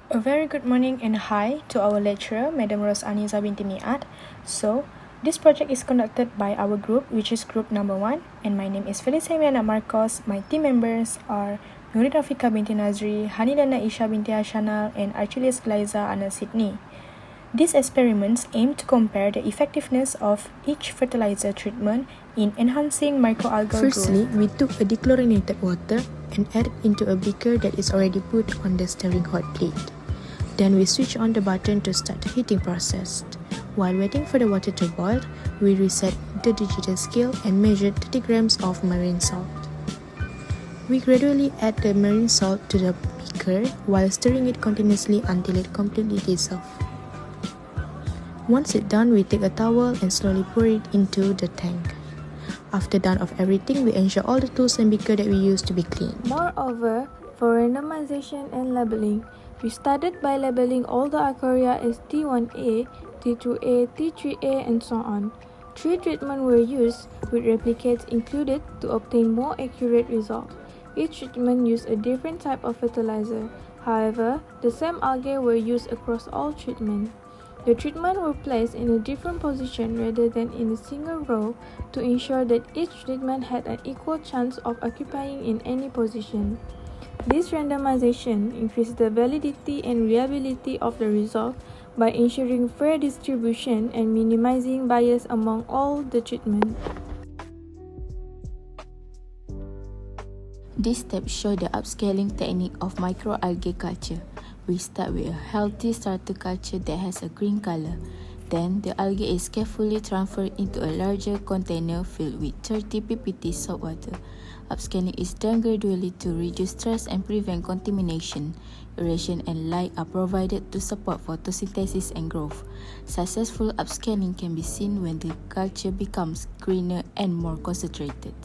A very good morning and hi to our lecturer, Madam Ros Aniza binti Niat. So, this project is conducted by our group, which is group number 1, and my name is Felicia Miana Marcos. My team members are Nuri Rafika binti Nazri, Hanilana Isha binti Hashanal, and Archilis Glaiza Ana Sydney. These experiments aim to compare the effectiveness of each fertilizer treatment in enhancing microalgal growth. Firstly, we took a dechlorinated water and added into a beaker that is already put on the stirring hot plate. Then we switch on the button to start the heating process. While waiting for the water to boil, we reset the digital scale and measured 30 grams of marine salt. We gradually add the marine salt to the beaker while stirring it continuously until it completely dissolves. Once it's done, we take a towel and slowly pour it into the tank. After done of everything, we ensure all the tools and beaker that we use to be clean. Moreover, for randomization and labeling, we started by labeling all the Archaea as T1A, T2A, T3A, and so on. 3 treatments were used, with replicates included to obtain more accurate results. Each treatment used a different type of fertilizer. However, the same algae were used across all treatments. The treatments were placed in a different position rather than in a single row to ensure that each treatment had an equal chance of occupying in any position. This randomization increased the validity and reliability of the result by ensuring fair distribution and minimizing bias among all the treatments. These steps show the upscaling technique of microalgae culture. We start with a healthy starter culture that has a green color. Then, the algae is carefully transferred into a larger container filled with 30 ppt salt water. Upscaling is done gradually to reduce stress and prevent contamination. Aeration and light are provided to support photosynthesis and growth. Successful upscaling can be seen when the culture becomes greener and more concentrated.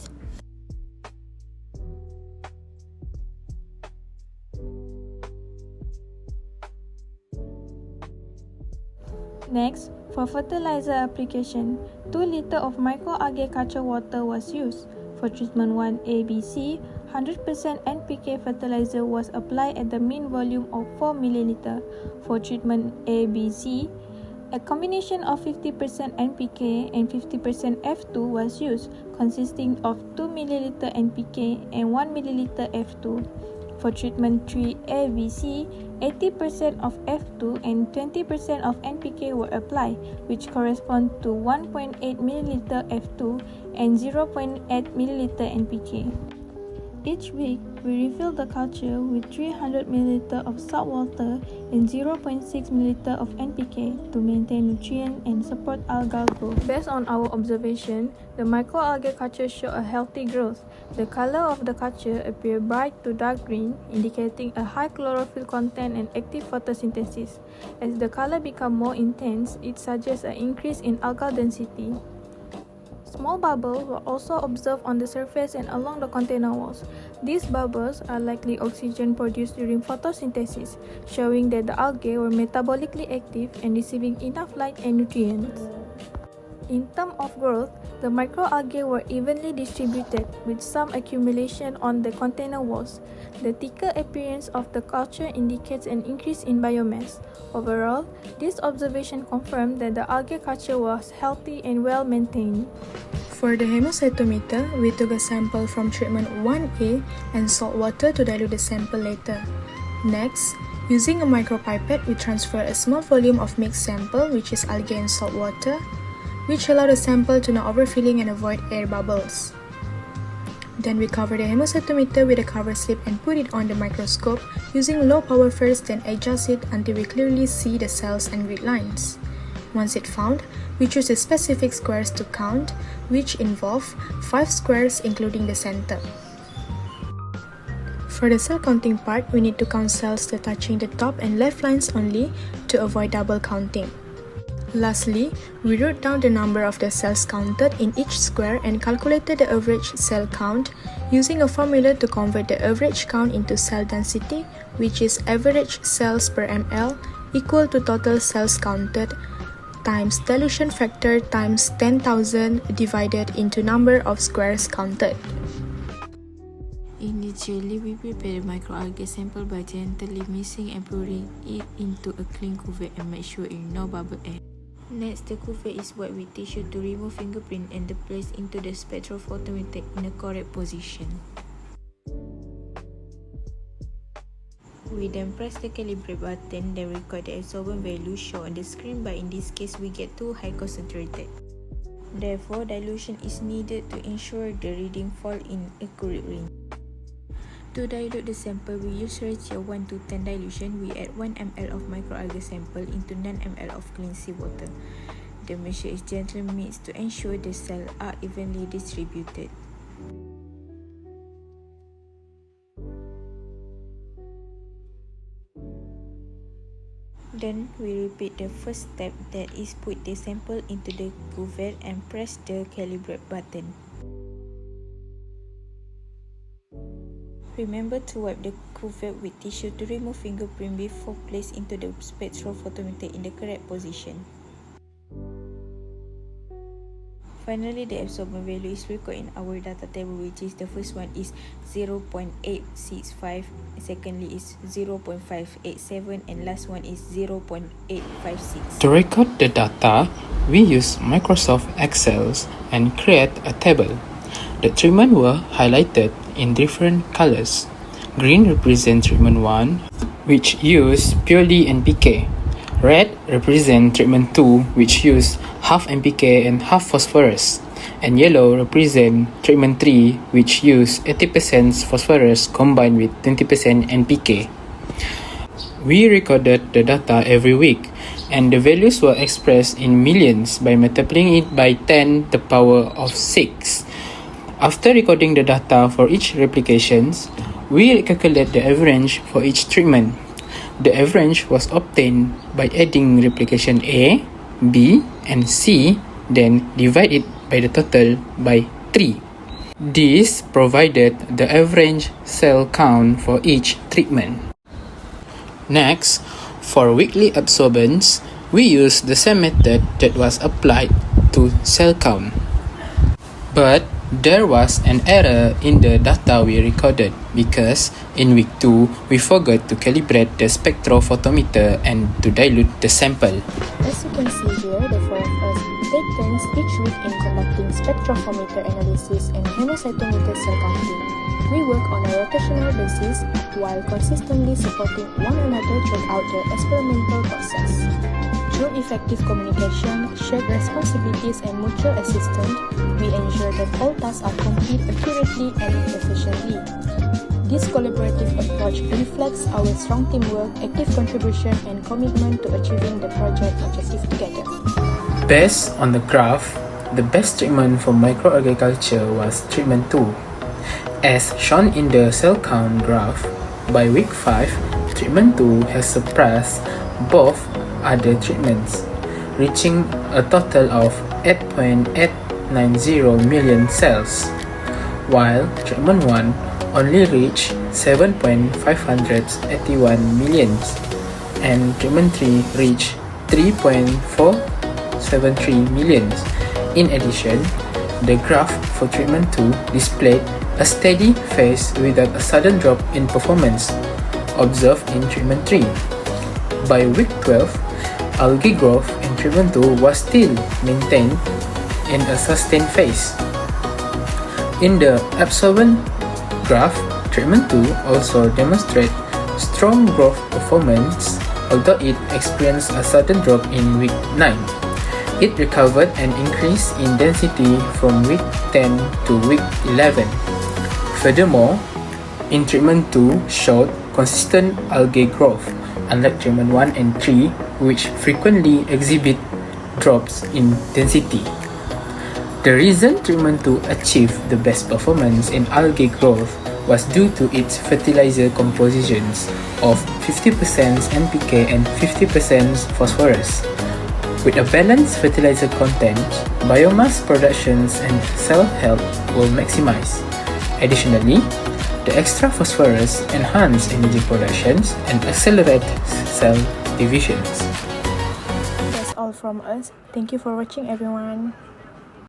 Next, for fertilizer application, 2 liters of microalgae culture water was used. For treatment 1 ABC, 100% NPK fertilizer was applied at the mean volume of 4 ml. For treatment ABC, a combination of 50% NPK and 50% F2 was used, consisting of 2 ml NPK and 1 ml F2. For treatment 3 ABC, 80% of F2 and 20% of NPK were applied, which correspond to 1.8 ml F2 and 0.8 ml NPK. Each week, we refill the culture with 300 ml of salt water and 0.6 ml of NPK to maintain nutrient and support algal growth. Based on our observation, the microalgae culture show a healthy growth. The color of the culture appear bright to dark green, indicating a high chlorophyll content and active photosynthesis. As the color becomes more intense, it suggests an increase in algal density. Small bubbles were also observed on the surface and along the container walls. These bubbles are likely oxygen produced during photosynthesis, showing that the algae were metabolically active and receiving enough light and nutrients. In terms of growth, the microalgae were evenly distributed, with some accumulation on the container walls. The thicker appearance of the culture indicates an increase in biomass. Overall, this observation confirmed that the algae culture was healthy and well maintained. For the hemocytometer, we took a sample from treatment 1A and salt water to dilute the sample later. Next, using a micropipette, we transfer a small volume of mixed sample, which is algae and salt water, which allow the sample to not overfilling and avoid air bubbles. Then we cover the hemocytometer with a cover slip and put it on the microscope using low power first, then adjust it until we clearly see the cells and grid lines. Once it's found, we choose the specific squares to count, which involve 5 squares including the center. For the cell counting part, we need to count cells that touching the top and left lines only to avoid double counting. Lastly, we wrote down the number of the cells counted in each square and calculated the average cell count using a formula to convert the average count into cell density, which is average cells per ml equal to total cells counted times dilution factor times 10,000 divided into number of squares counted. In this Initially, we prepare the microalgae sample by gently mixing and pouring it into a clean cuvette and make sure there is no bubble air. Next, the cuvette is wiped with tissue to remove fingerprint and placed into the spectrophotometer in the correct position. We then press the calibrate button, then record the absorbance value shown on the screen, but in this case we get too high concentrated. Therefore, dilution is needed to ensure the reading fall in accurate range. To dilute the sample, we use ratio 1 to 10 dilution. We add 1 ml of microalgae sample into 9 ml of clean seawater. The mixture is gently mixed to ensure the cells are evenly distributed. Then we repeat the first step, that is put the sample into the cuvette and press the calibrate button. Remember to wipe the cuvette with tissue to remove fingerprint before placed into the spectrophotometer in the correct position. Finally, the absorbance value is recorded in our data table, which is the first one is 0.865, secondly is 0.587, and last one is 0.856. To record the data, we use Microsoft Excel and create a table. The treatment were highlighted in different colors. Green represents treatment 1, which use purely NPK. Red represents treatment 2, which use half NPK and half phosphorus. And yellow represents treatment 3, which use 80% phosphorus combined with 20% NPK. We recorded the data every week, and the values were expressed in millions by multiplying it by 10 to the power of 6. After recording the data for each replications, we calculate the average for each treatment. The average was obtained by adding replication A, B, and C, then divide it by the total by 3. This provided the average cell count for each treatment. Next, for weekly absorbance, we use the same method that was applied to cell count. But there was an error in the data we recorded because in week 2, we forgot to calibrate the spectrophotometer and to dilute the sample. As you can see here, the four of us take turns each week in conducting spectrophometer analysis and hemocytometer cell counting. We work on a rotational basis while consistently supporting one another throughout the experimental process. Through effective communication, shared responsibilities, and mutual assistance, we ensure that all tasks are completed accurately and efficiently. This collaborative approach reflects our strong teamwork, active contribution, and commitment to achieving the project objective together. Based on the graph, the best treatment for microalgae culture was treatment 2. As shown in the cell count graph, by week 5, treatment 2 has surpassed both other treatments, reaching a total of 8.890 million cells, while treatment 1 only reached 7.581 million, and treatment 3 reached 3.473 million. In addition, the graph for treatment 2 displayed a steady phase without a sudden drop in performance observed in treatment 3. By week 12, algae growth in treatment 2 was still maintained in a sustained phase. In the absorbance graph, treatment 2 also demonstrates strong growth performance, although it experienced a sudden drop in week 9. It recovered and increased in density from week 10 to week 11. Furthermore, in treatment 2 showed consistent algae growth, unlike treatment 1 and 3, which frequently exhibit drops in density. The reason treatment 2 achieved the best performance in algae growth was due to its fertilizer compositions of 50% NPK and 50% phosphorus. With a balanced fertilizer content, biomass productions and cell health were maximized. Additionally, the extra phosphorus enhance energy productions and accelerate cell divisions. That's all from us. Thank you for watching, everyone.